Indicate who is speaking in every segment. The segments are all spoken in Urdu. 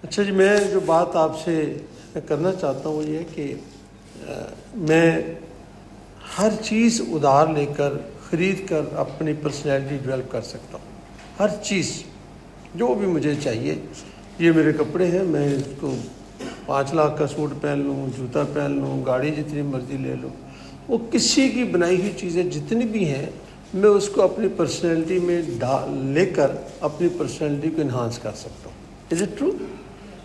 Speaker 1: اچھا جی، میں جو بات آپ سے کرنا چاہتا ہوں وہ یہ کہ میں ہر چیز ادھار لے کر خرید کر اپنی پرسنالٹی ڈیولپ کر سکتا ہوں. ہر چیز جو بھی مجھے چاہیے. یہ میرے کپڑے ہیں، میں اس کو 5 لاکھ کا سوٹ پہن لوں، جوتا پہن لوں، گاڑی جتنی مرضی لے لوں، وہ کسی کی بنائی ہوئی چیزیں جتنی بھی ہیں میں اس کو اپنی پرسنالٹی میں لے کر اپنی پرسنالٹی کو انہانس کر سکتا ہوں. Is it true?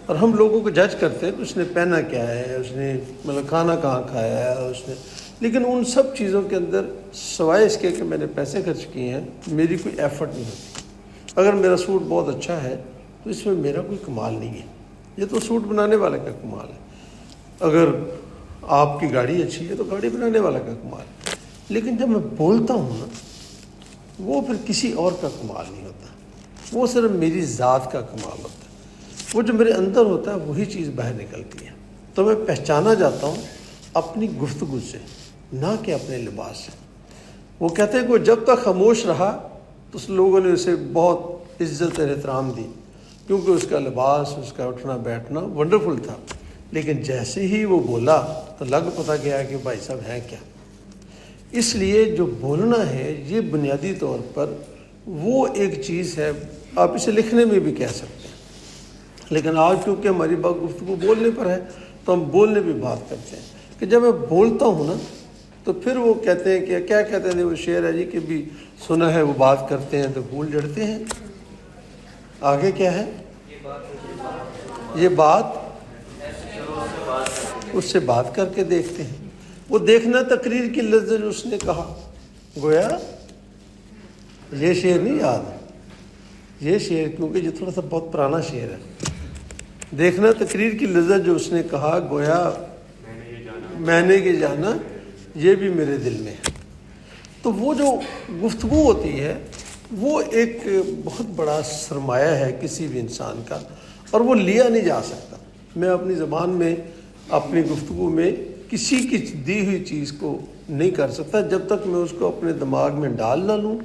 Speaker 1: اور ہم لوگوں کو جج کرتے ہیں کہ اس نے پہنا کیا ہے، اس نے کھانا کہاں کھایا ہے، اس نے، لیکن ان سب چیزوں کے اندر سوائے اس کے کہ میں نے پیسے خرچ کیے ہیں میری کوئی ایفرٹ نہیں ہوتی. اگر میرا سوٹ بہت اچھا ہے تو اس میں میرا کوئی کمال نہیں ہے، یہ تو سوٹ بنانے والے کا کمال ہے. اگر آپ کی گاڑی اچھی ہے تو گاڑی بنانے والا کا کمال ہے. لیکن جب میں بولتا ہوں نا، وہ پھر کسی اور کا کمال نہیں ہوتا، وہ صرف میری ذات کا کمال ہوتا ہے. وہ جو میرے اندر ہوتا ہے وہی چیز باہر نکلتی ہے. تو میں پہچانا جاتا ہوں اپنی گفتگو سے، نہ کہ اپنے لباس سے. وہ کہتے ہیں کہ وہ جب تک خاموش رہا تو اس لوگوں نے اسے بہت عزت اور احترام دی، کیونکہ اس کا لباس، اس کا اٹھنا بیٹھنا ونڈرفل تھا. لیکن جیسے ہی وہ بولا تو لگ پتہ گیا کہ بھائی صاحب ہیں کیا. اس لیے جو بولنا ہے یہ بنیادی طور پر وہ ایک چیز ہے، آپ اسے لکھنے میں بھی کہہ سکتے ہیں. لیکن آج کیونکہ ہماری بات گفتگو بولنے پر ہے تو ہم بولنے بھی بات کرتے ہیں کہ جب میں بولتا ہوں نا تو پھر وہ کہتے ہیں کہ کیا کہتے ہیں، وہ شعر ہے جی کہ بھی سنا ہے وہ بات کرتے ہیں تو پھول جھڑتے ہیں. آگے کیا ہے؟ یہ بات اس سے بات کر کے دیکھتے ہیں. وہ دیکھنا تقریر کی لذت اس نے کہا. گویا یہ شعر نہیں یاد، یہ شعر کیونکہ یہ تھوڑا سا بہت پرانا شعر ہے. دیکھنا تقریر کی لذت جو اس نے کہا، گویا میں نے یہ جانا یہ بھی میرے دل میں ہے. تو وہ جو گفتگو ہوتی ہے وہ ایک بہت بڑا سرمایہ ہے کسی بھی انسان کا، اور وہ لیا نہیں جا سکتا. میں اپنی زبان میں، اپنی گفتگو میں کسی کی دی ہوئی چیز کو نہیں کر سکتا جب تک میں اس کو اپنے دماغ میں ڈال نہ لوں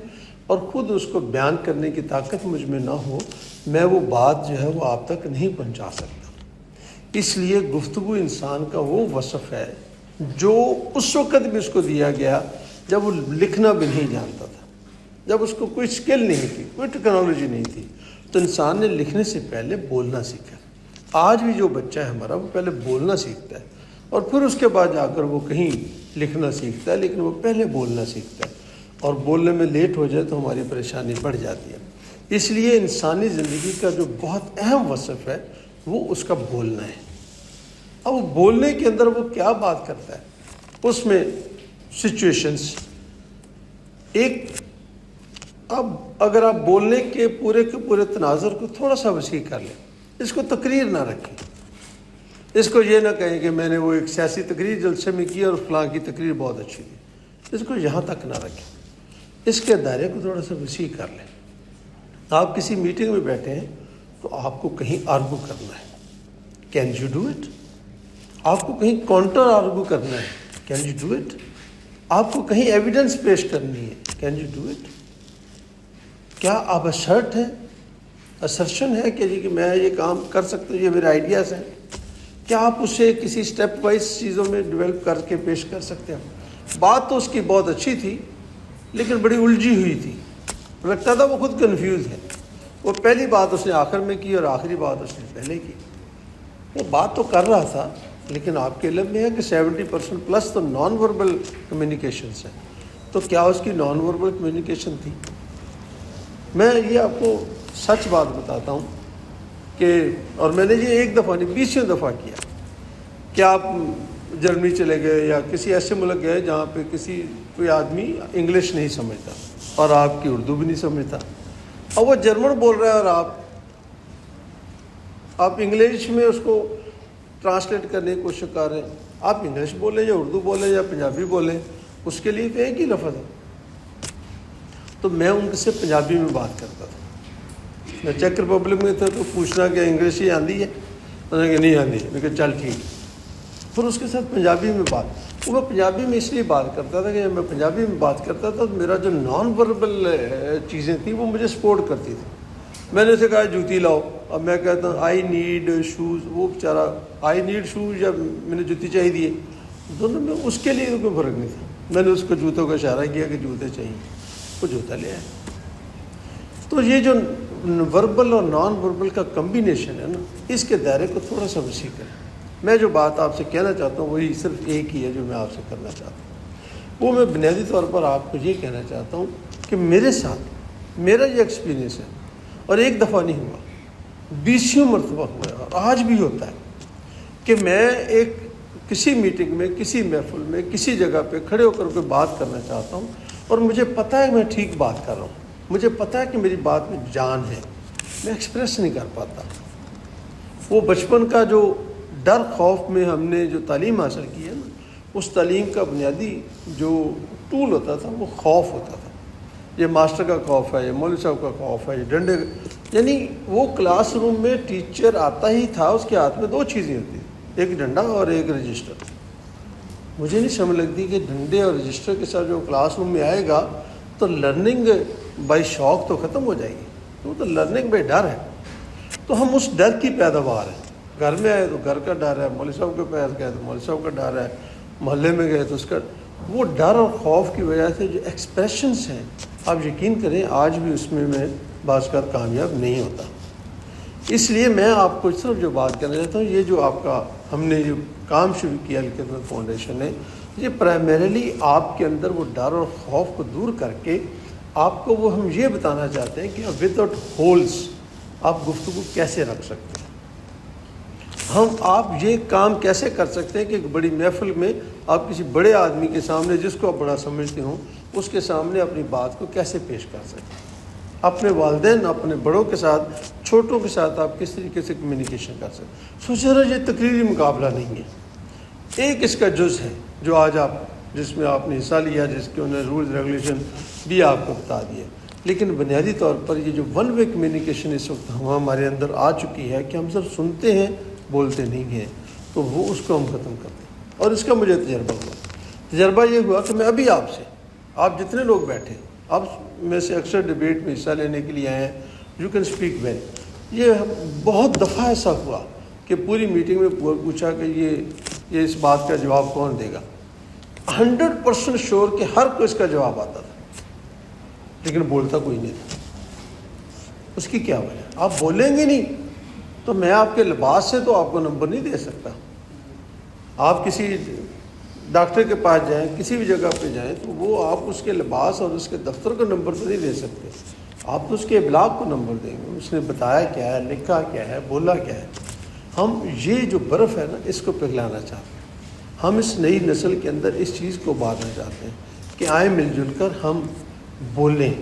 Speaker 1: اور خود اس کو بیان کرنے کی طاقت مجھ میں نہ ہو. میں وہ بات جو ہے وہ آپ تک نہیں پہنچا سکتا. اس لیے گفتگو انسان کا وہ وصف ہے جو اس وقت بھی اس کو دیا گیا جب وہ لکھنا بھی نہیں جانتا تھا، جب اس کو کوئی سکل نہیں تھی، کوئی ٹیکنالوجی نہیں تھی. تو انسان نے لکھنے سے پہلے بولنا سیکھا. آج بھی جو بچہ ہے ہمارا وہ پہلے بولنا سیکھتا ہے اور پھر اس کے بعد جا کر وہ کہیں لکھنا سیکھتا ہے، لیکن وہ پہلے بولنا سیکھتا ہے. اور بولنے میں لیٹ ہو جائے تو ہماری پریشانی بڑھ جاتی ہے. اس لیے انسانی زندگی کا جو بہت اہم وصف ہے وہ اس کا بولنا ہے. اب وہ بولنے کے اندر وہ کیا بات کرتا ہے، اس میں سچویشنز ایک. اب اگر آپ بولنے کے پورے تناظر کو تھوڑا سا وسیع کر لیں، اس کو تقریر نہ رکھیں. اس کو یہ نہ کہیں کہ میں نے وہ ایک سیاسی تقریر جلسے میں کی اور فلاں کی تقریر بہت اچھی تھی. اس کو یہاں تک نہ رکھیں، اس کے دائرے کو تھوڑا سا وسیع کر لیں. آپ کسی میٹنگ میں بیٹھے ہیں تو آپ کو کہیں آرگو کرنا ہے، کین یو ڈو اٹ؟ آپ کو کہیں کاؤنٹر آرگو کرنا ہے، کین یو ڈو اٹ؟ آپ کو کہیں ایویڈنس پیش کرنی ہے، کین یو ڈو اٹ؟ کیا آپ اسرٹ ہیں، اسرشن ہے کہ جی کہ میں یہ کام کر سکتا ہوں، یہ میرے آئیڈیاز ہیں؟ کیا آپ اسے کسی سٹیپ وائز چیزوں میں ڈیولپ کر کے پیش کر سکتے ہیں؟ بات تو اس کی بہت اچھی تھی لیکن بڑی الجھی ہوئی تھی، لگتا تھا وہ خود کنفیوز ہے. وہ پہلی بات اس نے آخر میں کی اور آخری بات اس نے پہلے کی. وہ بات تو کر رہا تھا لیکن آپ کے علم میں ہے کہ 70% پلس تو نان وربل کمیونیکیشنس ہیں. تو کیا اس کی نان وربل کمیونیکیشن تھی؟ میں یہ آپ کو سچ بات بتاتا ہوں کہ، اور میں نے یہ ایک دفعہ نہیں 20 دفعہ کیا کہ آپ جرمنی چلے گئے یا کسی ایسے ملک گئے جہاں پہ کوئی آدمی انگلش نہیں سمجھتا اور آپ کی اردو بھی نہیں سمجھتا، اور وہ جرمن بول رہا ہے اور آپ انگلش میں اس کو ٹرانسلیٹ کرنے کی کوشش کر رہے ہیں. آپ انگلش بولیں یا اردو بولیں یا پنجابی بولیں، اس کے لیے تو ایک ہی لفظ ہے. تو میں ان سے پنجابی میں بات کرتا تھا. میں چیک ریپبلک میں تھا تو پوچھنا کہ انگلش ہی آندی ہے، انہوں نے کہا نہیں آندی. میں کہا چل ٹھیک. پھر اس کے ساتھ پنجابی میں بات، وہ پنجابی میں اس لیے بات کرتا تھا کہ جب میں پنجابی میں بات کرتا تھا تو میرا جو نان وربل چیزیں تھیں وہ مجھے سپورٹ کرتی تھی. میں نے اسے کہا جوتی لاؤ، اب میں کہتا ہوں آئی نیڈ شوز، وہ بیچارہ آئی نیڈ شوز یا میں نے جوتی چاہیے دیے، دونوں میں اس کے لیے کوئی فرق نہیں تھا. میں نے اس کو جوتوں کا اشارہ کیا کہ جوتے چاہیے، وہ جوتا لے آئے. تو یہ جو وربل اور نان وربل کا کمبینیشن ہے نا، اس کے دائرے کو تھوڑا سا وسیع کریں. میں جو بات آپ سے کہنا چاہتا ہوں وہی صرف ایک ہی ہے جو میں آپ سے کرنا چاہتا ہوں. وہ میں بنیادی طور پر آپ کو یہ کہنا چاہتا ہوں کہ میرے ساتھ میرا یہ ایکسپیرینس ہے، اور ایک دفعہ نہیں ہوا، 20 مرتبہ ہوا ہے، اور آج بھی ہوتا ہے کہ میں ایک کسی میٹنگ میں، کسی محفل میں، کسی جگہ پہ کھڑے ہو کر کوئی بات کرنا چاہتا ہوں، اور مجھے پتہ ہے میں ٹھیک بات کر رہا ہوں، مجھے پتہ ہے کہ میری بات میں جان ہے، میں ایکسپریس نہیں کر پاتا. وہ بچپن کا جو ڈر خوف میں ہم نے جو تعلیم حاصل کی ہے نا، اس تعلیم کا بنیادی جو ٹول ہوتا تھا وہ خوف ہوتا تھا. یہ ماسٹر کا خوف ہے، یہ مولوی صاحب کا خوف ہے، یہ ڈنڈے کا، یعنی وہ کلاس روم میں ٹیچر آتا ہی تھا، اس کے ہاتھ میں 2 چیزیں ہوتی ہیں، ایک ڈنڈا اور ایک رجسٹر. مجھے نہیں سمجھ لگتی کہ ڈنڈے اور رجسٹر کے ساتھ جو کلاس روم میں آئے گا تو لرننگ بائی شوق تو ختم ہو جائے گی، وہ تو لرننگ بائی ڈر ہے. تو ہم اس ڈر کی پیداوار ہیں. گھر میں آئے تو گھر کا ڈر ہے، مولوی صاحب کے پاس گئے تو مولوی صاحب کا ڈر ہے، محلے میں گئے تو اس کا، وہ ڈر اور خوف کی وجہ سے جو ایکسپریشنس ہیں، آپ یقین کریں آج بھی اس میں بعض کا کامیاب نہیں ہوتا. اس لیے میں آپ کو صرف جو بات کرنا چاہتا ہوں، یہ جو آپ کا ہم نے جو کام شروع کیا الخدمت فاؤنڈیشن نے، یہ پرائمریلی آپ کے اندر وہ ڈر اور خوف کو دور کر کے آپ کو وہ ہم یہ بتانا چاہتے ہیں کہ ود آؤٹ ہولز آپ گفتگو کیسے رکھ سکتے ہیں. آپ یہ کام کیسے کر سکتے ہیں کہ ایک بڑی محفل میں آپ کسی بڑے آدمی کے سامنے، جس کو آپ بڑا سمجھتے ہوں، اس کے سامنے اپنی بات کو کیسے پیش کر سکتے ہیں. اپنے والدین، اپنے بڑوں کے ساتھ، چھوٹوں کے ساتھ آپ کس طریقے سے کمیونیکیشن کر سکتے ہیں. سوچ رہا یہ تقریری مقابلہ نہیں ہے، ایک اس کا جز ہے جو آج آپ جس میں آپ نے حصہ لیا، جس کے انہوں نے رولز ریگولیشن بھی آپ کو بتا دیے. لیکن بنیادی طور پر یہ جو ون وے کمیونیکیشن اس وقت ہمارے اندر آ چکی ہے کہ ہم صرف سنتے ہیں، بولتے نہیں ہیں، تو وہ اس کو ہم ختم کرتے ہیں. اور اس کا مجھے تجربہ یہ ہوا کہ میں ابھی آپ جتنے لوگ بیٹھے، آپ میں سے اکثر ڈبیٹ میں حصہ لینے کے لیے آئے ہیں، یو کین اسپیک ویل. یہ بہت دفعہ ایسا ہوا کہ پوری میٹنگ میں پوچھا کہ یہ اس بات کا جواب کون دے گا. 100% شور کہ ہر کوئی اس کا جواب آتا تھا، لیکن بولتا کوئی نہیں تھا. اس کی کیا وجہ؟ آپ بولیں گے نہیں تو میں آپ کے لباس سے تو آپ کو نمبر نہیں دے سکتا. آپ کسی ڈاکٹر کے پاس جائیں، کسی بھی جگہ پہ جائیں، تو وہ آپ اس کے لباس اور اس کے دفتر کو نمبر تو نہیں دے سکتے. آپ تو اس کے ابلاغ کو نمبر دیں گے، اس نے بتایا کیا ہے، لکھا کیا ہے، بولا کیا ہے. ہم یہ جو برف ہے نا، اس کو پگھلانا چاہتے ہیں. ہم اس نئی نسل کے اندر اس چیز کو ابھارنا چاہتے ہیں کہ آئیں مل جل کر ہم بولیں.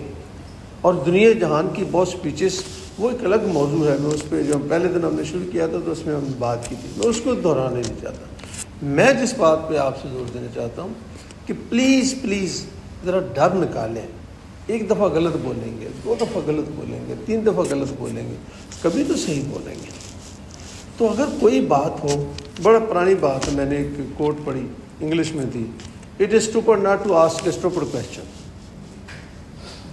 Speaker 1: اور دنیا جہان کی بہت سپیچز، وہ ایک الگ موضوع ہے. میں اس پہ جو پہلے دن ہم نے شروع کیا تھا تو اس میں ہم نے بات کی تھی، میں اس کو دہرانے نہیں چاہتا. میں جس بات پہ آپ سے زور دینا چاہتا ہوں کہ پلیز ذرا ڈر نکالیں. ایک دفعہ غلط بولیں گے، 2 دفعہ غلط بولیں گے، 3 دفعہ غلط بولیں گے، کبھی تو صحیح بولیں گے. تو اگر کوئی بات ہو، بڑا پرانی بات ہے، میں نے ایک کوٹ پڑھی انگلش میں تھی، it is stupid not to ask a stupid question.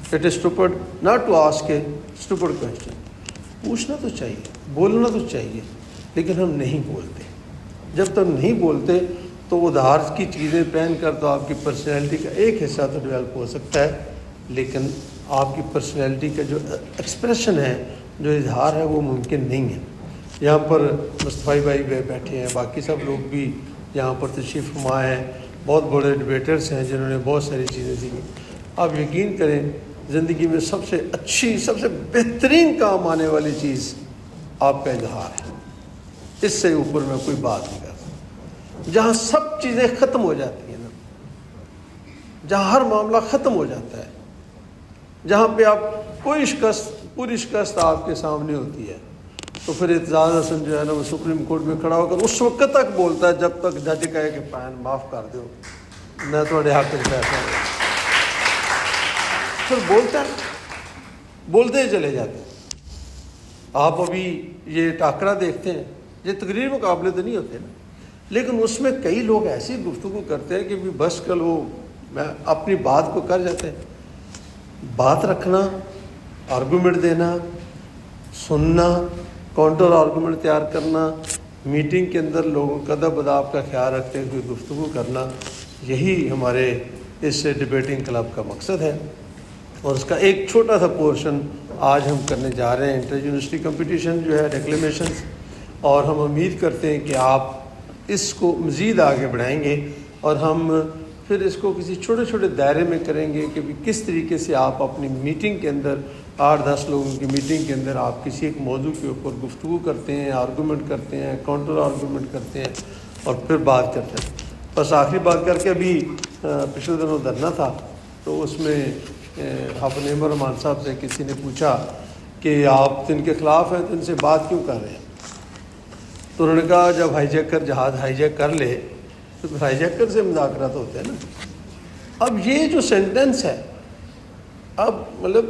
Speaker 1: It is stupid not to ask a stupid question. پوچھنا تو چاہیے، بولنا تو چاہیے، لیکن ہم نہیں بولتے. جب تک نہیں بولتے تو وہ ادھار کی چیزیں پہن کر تو آپ کی پرسنالٹی کا ایک حصہ تو ڈیولپ ہو سکتا ہے، لیکن آپ کی پرسنالٹی کا جو ایکسپریشن ہے، جو اظہار ہے، وہ ممکن نہیں ہے. یہاں پر مصطفی بھائی بیٹھے ہیں، باقی سب لوگ بھی یہاں پر تشریف فرما ہیں، بہت بڑے ڈیبیٹرس ہیں جنہوں نے بہت ساری چیزیں سیکھی. آپ یقین کریں زندگی میں سب سے اچھی، سب سے بہترین کام آنے والی چیز آپ کا اظہار ہے. اس سے اوپر میں کوئی بات نہیں کرتا. جہاں سب چیزیں ختم ہو جاتی ہیں نا، جہاں ہر معاملہ ختم ہو جاتا ہے، جہاں پہ آپ پوری شکست آپ کے سامنے ہوتی ہے، تو پھر اعتزاز حسن جو ہے نا، وہ سپریم کورٹ میں کھڑا ہو کر اس وقت تک بولتا ہے جب تک جج کہے کہ پین معاف کر دو، میں تھوڑے حق میں فیصلہ لوں. پھر بولتے ہی چلے جاتے ہیں. آپ ابھی یہ ٹاکرا دیکھتے ہیں، یہ تقریر مقابلے تو نہیں ہوتے نا، لیکن اس میں کئی لوگ ایسی گفتگو کرتے ہیں کہ بس کل وہ میں اپنی بات کو کر جاتے ہیں. بات رکھنا، آرگومنٹ دینا، سننا، کاؤنٹر آرگومنٹ تیار کرنا، میٹنگ کے اندر لوگوں کا ادب اداب کا خیال رکھتے ہوئے گفتگو کرنا، یہی ہمارے اس ڈبیٹنگ کلب کا مقصد ہے۔ اور اس کا ایک چھوٹا سا پورشن آج ہم کرنے جا رہے ہیں، انٹر یونیورسٹی کمپٹیشن جو ہے ڈیکلیمیشنز، اور ہم امید کرتے ہیں کہ آپ اس کو مزید آگے بڑھائیں گے، اور ہم پھر اس کو کسی چھوٹے چھوٹے دائرے میں کریں گے کہ کس طریقے سے آپ اپنی میٹنگ کے اندر 8-10 لوگوں کی میٹنگ کے اندر آپ کسی ایک موضوع کے اوپر گفتگو کرتے ہیں، آرگومنٹ کرتے ہیں، کاؤنٹر آرگومنٹ کرتے ہیں، اور پھر بات کرتے ہیں۔ بس آخری بات کر کے، ابھی پچھلے دنوں دھرنا تھا، تو اس میں حافظ نعیم الرحمان صاحب سے کسی نے پوچھا کہ آپ تو ان کے خلاف ہیں، تو ان سے بات کیوں کر رہے ہیں؟ تو انہوں نے کہا جب ہائی جیکر جہاز ہائی جیک کر لے تو پھر ہائی جیکر سے مذاکرات ہوتے ہیں نا۔ اب یہ جو سینٹنس ہے، اب مطلب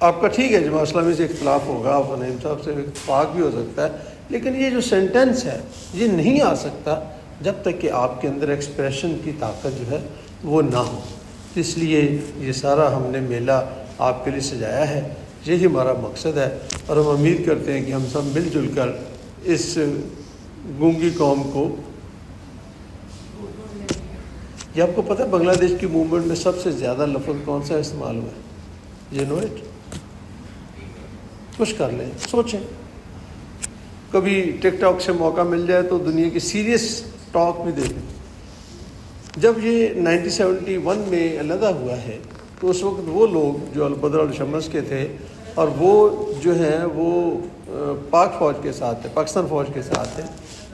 Speaker 1: آپ کا ٹھیک ہے جماعت اسلامی سے اختلاف ہوگا، آپ نعیم صاحب سے اتفاق بھی ہو سکتا ہے، لیکن یہ جو سینٹنس ہے یہ نہیں آ سکتا جب تک کہ آپ کے اندر ایکسپریشن کی طاقت جو ہے وہ نہ ہو۔ اس لیے یہ سارا ہم نے میلہ آپ کے لیے سجایا ہے، یہی ہمارا مقصد ہے، اور ہم امید کرتے ہیں کہ ہم سب مل جل کر اس گونگی قوم کو، یہ آپ کو پتہ ہے بنگلہ دیش کی موومنٹ میں سب سے زیادہ لفظ کون سا استعمال ہوا ہے؟ نو اٹ، کچھ کر لیں، سوچیں، کبھی ٹک ٹاک سے موقع مل جائے تو دنیا کی سیریس ٹاک بھی دیکھیں۔ جب یہ 1971 میں علیحدہ ہوا ہے تو اس وقت وہ لوگ جو البدر الشمس کے تھے، اور وہ جو ہیں وہ پاک فوج کے ساتھ تھے، پاکستان فوج کے ساتھ تھے،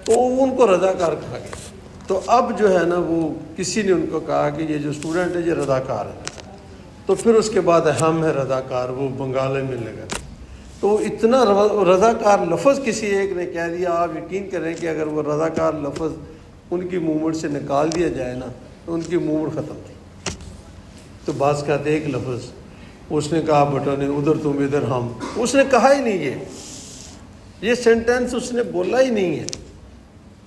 Speaker 1: تو ان کو رضاکار کہا گیا۔ تو اب جو ہے نا وہ کسی نے ان کو کہا کہ یہ جو اسٹوڈنٹ ہے یہ رضاکار ہے، تو پھر اس کے بعد ہم ہے رضاکار، وہ بنگال میں لگا۔ تو اتنا رضاکار لفظ کسی ایک نے کہہ دیا، آپ یقین کریں کہ اگر وہ رضاکار لفظ ان کی موومنٹ سے نکال دیا جائے نا تو ان کی موومنٹ ختم تھی۔ تو بعض کہتے ایک لفظ اس نے کہا بٹا نے ادھر تم ادھر ہم، اس نے کہا ہی نہیں، یہ سینٹینس اس نے بولا ہی نہیں ہے۔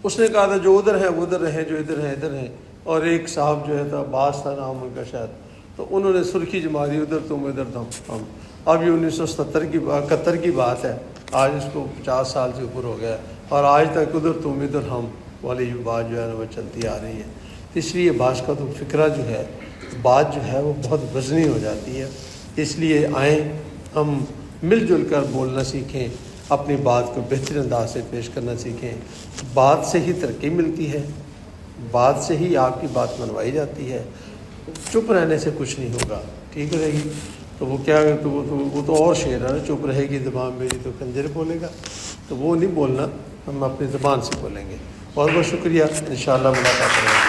Speaker 1: اس نے کہا تھا جو ادھر ہیں وہ ادھر رہیں، جو ادھر ہیں ادھر ہیں۔ اور ایک صاحب جو ہے تھا، باز تھا نام ان کا شاید، تو انہوں نے سرخی جما دی ادھر تم ادھر ہم۔ اب یہ 1971 کی بات ہے، آج اس کو 50 سال سے اوپر ہو گیا، اور آج تک ادھر تم ادھر ہم والی یہ بات جو ہے نا وہ چلتی آ رہی ہے۔ اس لیے بعض کا تو فکرہ جو ہے، بات جو ہے وہ بہت وزنی ہو جاتی ہے۔ اس لیے آئیں ہم مل جل کر بولنا سیکھیں، اپنی بات کو بہترین انداز سے پیش کرنا سیکھیں۔ بات سے ہی ترقی ملتی ہے، بات سے ہی آپ کی بات منوائی جاتی ہے، چپ رہنے سے کچھ نہیں ہوگا، ٹھیک رہے گی تو وہ کیا وہ تو اور شعر ہے نا، چپ رہے گی زبان میری تو خنجر بولے گا، تو وہ نہیں بولنا، ہم اپنی زبان سے بولیں گے۔ بہت بہت شکریہ، انشاءاللہ ملاقات کریں گے۔